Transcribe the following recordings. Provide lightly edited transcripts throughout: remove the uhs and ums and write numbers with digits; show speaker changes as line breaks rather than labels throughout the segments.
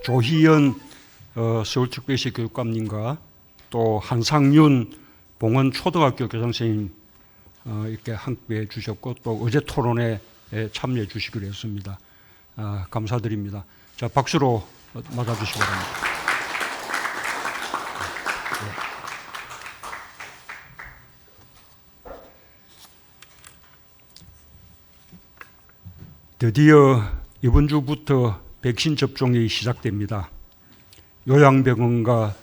조희연 서울특별시 교육감님과 또 한상윤 봉원 초등학교 교장선생님 이렇게 함께해 주셨고 또 어제 토론에 참여해 주시기로 했습니다. 감사드립니다. 자, 박수로 맞아주시기 바랍니다. 드디어 이번 주부터 백신 접종이 시작됩니다. 요양병원과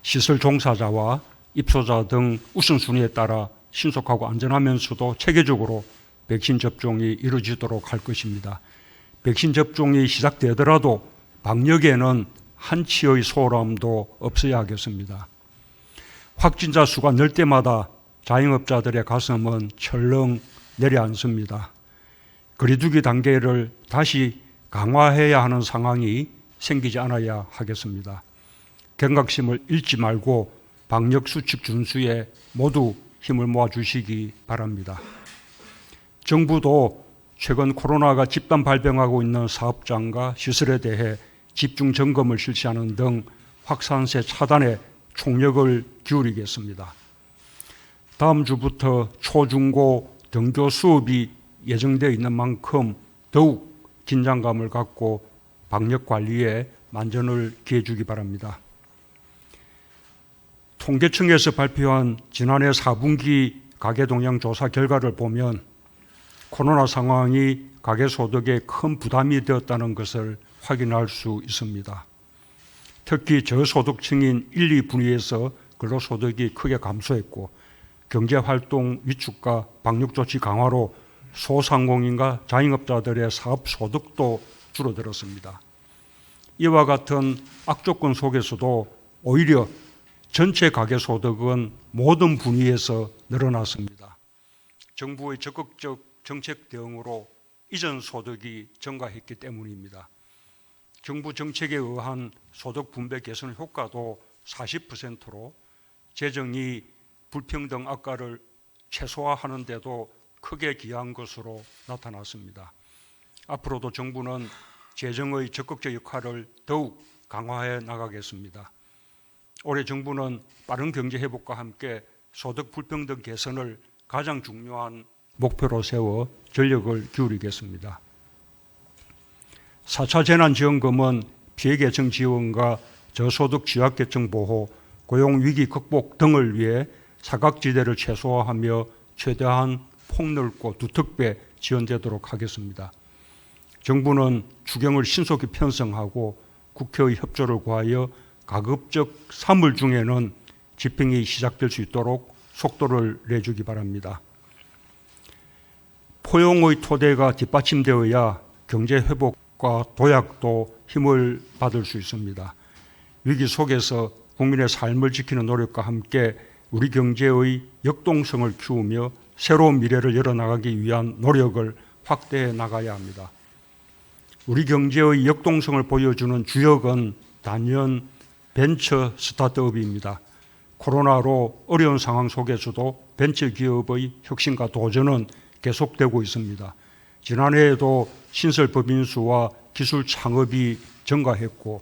시설 종사자와 입소자 등 우선순위에 따라 신속하고 안전하면서도 체계적으로 백신 접종이 이루어지도록 할 것입니다. 백신 접종이 시작되더라도 방역에는 한치의 소홀함도 없어야 하겠습니다. 확진자 수가 늘 때마다 자영업자들의 가슴은 철렁 내려앉습니다. 거리두기 단계를 다시 강화해야 하는 상황이 생기지 않아야 하겠습니다. 경각심을 잃지 말고 방역수칙 준수에 모두 힘을 모아주시기 바랍니다. 정부도 최근 코로나가 집단 발병하고 있는 사업장과 시설에 대해 집중 점검을 실시하는 등 확산세 차단에 총력을 기울이겠습니다. 다음 주부터 초중고 등교 수업이 예정되어 있는 만큼 더욱 긴장감을 갖고 방역 관리에 만전을 기해 주기 바랍니다. 통계청에서 발표한 지난해 4분기 가계동향 조사 결과를 보면 코로나 상황이 가계소득에 큰 부담이 되었다는 것을 확인할 수 있습니다. 특히 저소득층인 1, 2분위에서 근로소득이 크게 감소했고 경제활동 위축과 방역조치 강화로 소상공인과 자영업자들의 사업소득도 줄어들었습니다. 이와 같은 악조건 속에서도 오히려 전체 가계소득은 모든 분위에서 늘어났습니다. 정부의 적극적 정책 대응으로 이전 소득이 증가했기 때문입니다. 정부 정책에 의한 소득 분배 개선 효과도 40%로 재정이 불평등 악화를 최소화하는 데도 크게 기여한 것으로 나타났습니다. 앞으로도 정부는 재정의 적극적 역할을 더욱 강화해 나가겠습니다. 올해 정부는 빠른 경제 회복과 함께 소득 불평등 개선을 가장 중요한 목표로 세워 전력을 기울이겠습니다. 4차 재난지원금은 피해계층 지원과 저소득 취약계층 보호, 고용위기 극복 등을 위해 사각지대를 최소화하며 최대한 폭넓고 두텁게 지원되도록 하겠습니다. 정부는 추경을 신속히 편성하고 국회의 협조를 구하여 가급적 3월 중에는 집행이 시작될 수 있도록 속도를 내주기 바랍니다. 포용의 토대가 뒷받침되어야 경제 회복과 도약도 힘을 받을 수 있습니다. 위기 속에서 국민의 삶을 지키는 노력과 함께 우리 경제의 역동성을 키우며 새로운 미래를 열어나가기 위한 노력을 확대해 나가야 합니다. 우리 경제의 역동성을 보여주는 주역은 단연 벤처 스타트업입니다. 코로나로 어려운 상황 속에서도 벤처기업의 혁신과 도전은 계속되고 있습니다. 지난해에도 신설 법인수와 기술 창업이 증가했고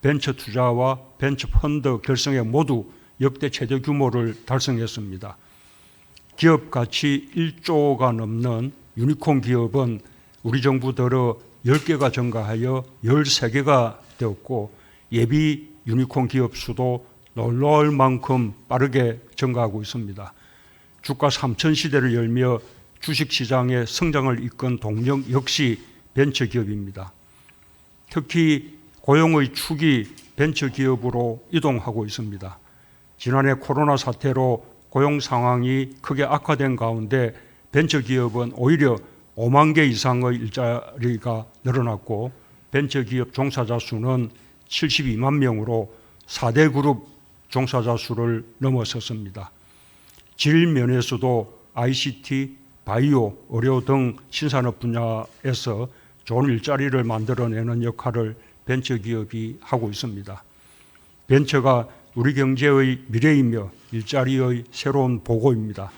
벤처 투자와 벤처 펀드 결성에 모두 역대 최대 규모를 달성했습니다. 기업 가치 1조가 넘는 유니콘 기업은 우리 정부 들어 10개가 증가하여 13개가 되었고 예비 유니콘 기업 수도 놀라울 만큼 빠르게 증가하고 있습니다. 주가 3천 시대를 열며 주식시장의 성장을 이끈 동력 역시 벤처기업입니다. 특히 고용의 축이 벤처기업으로 이동하고 있습니다. 지난해 코로나 사태로 고용 상황이 크게 악화된 가운데 벤처기업은 오히려 5만 개 이상의 일자리가 늘어났고 벤처기업 종사자 수는 72만 명으로 4대 그룹 종사자 수를 넘어섰습니다. 질 면에서도 ICT, 바이오, 의료 등 신산업 분야에서 좋은 일자리를 만들어내는 역할을 벤처기업이 하고 있습니다. 벤처가 우리 경제의 미래이며 일자리의 새로운 보고입니다.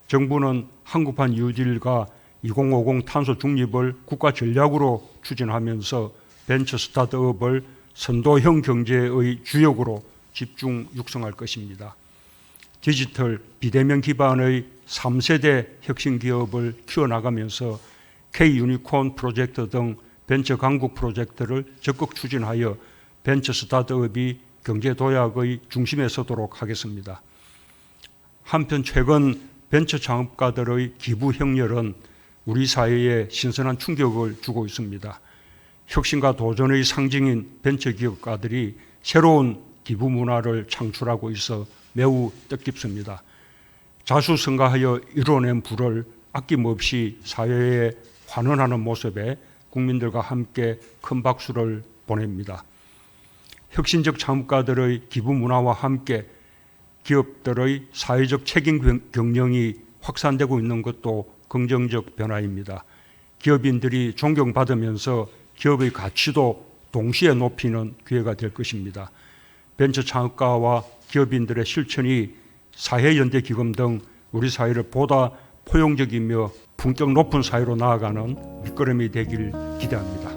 정부는 한국판 뉴딜과 2050 탄소 중립을 국가 전략으로 추진하면서 벤처 스타트업을 선도형 경제의 주역으로 집중 육성할 것입니다. 디지털 비대면 기반의 3세대 혁신 기업을 키워나가면서 K-유니콘 프로젝트 등 벤처 강국 프로젝트를 적극 추진하여 벤처 스타트업이 경제 도약의 중심에 서도록 하겠습니다. 한편 최근 벤처 창업가들의 기부 행렬은 우리 사회에 신선한 충격을 주고 있습니다. 혁신과 도전의 상징인 벤처 기업가들이 새로운 기부 문화를 창출하고 있어 매우 뜻깊습니다. 자수성가하여 이뤄낸 부를 아낌없이 사회에 환원하는 모습에 국민들과 함께 큰 박수를 보냅니다. 혁신적 창업가들의 기부 문화와 함께 기업들의 사회적 책임 경영이 확산되고 있는 것도 긍정적 변화입니다. 기업인들이 존경받으면서 기업의 가치도 동시에 높이는 기회가 될 것입니다. 벤처 창업가와 기업인들의 실천이 사회연대기금 등 우리 사회를 보다 포용적이며 품격 높은 사회로 나아가는 밑거름이 되길 기대합니다.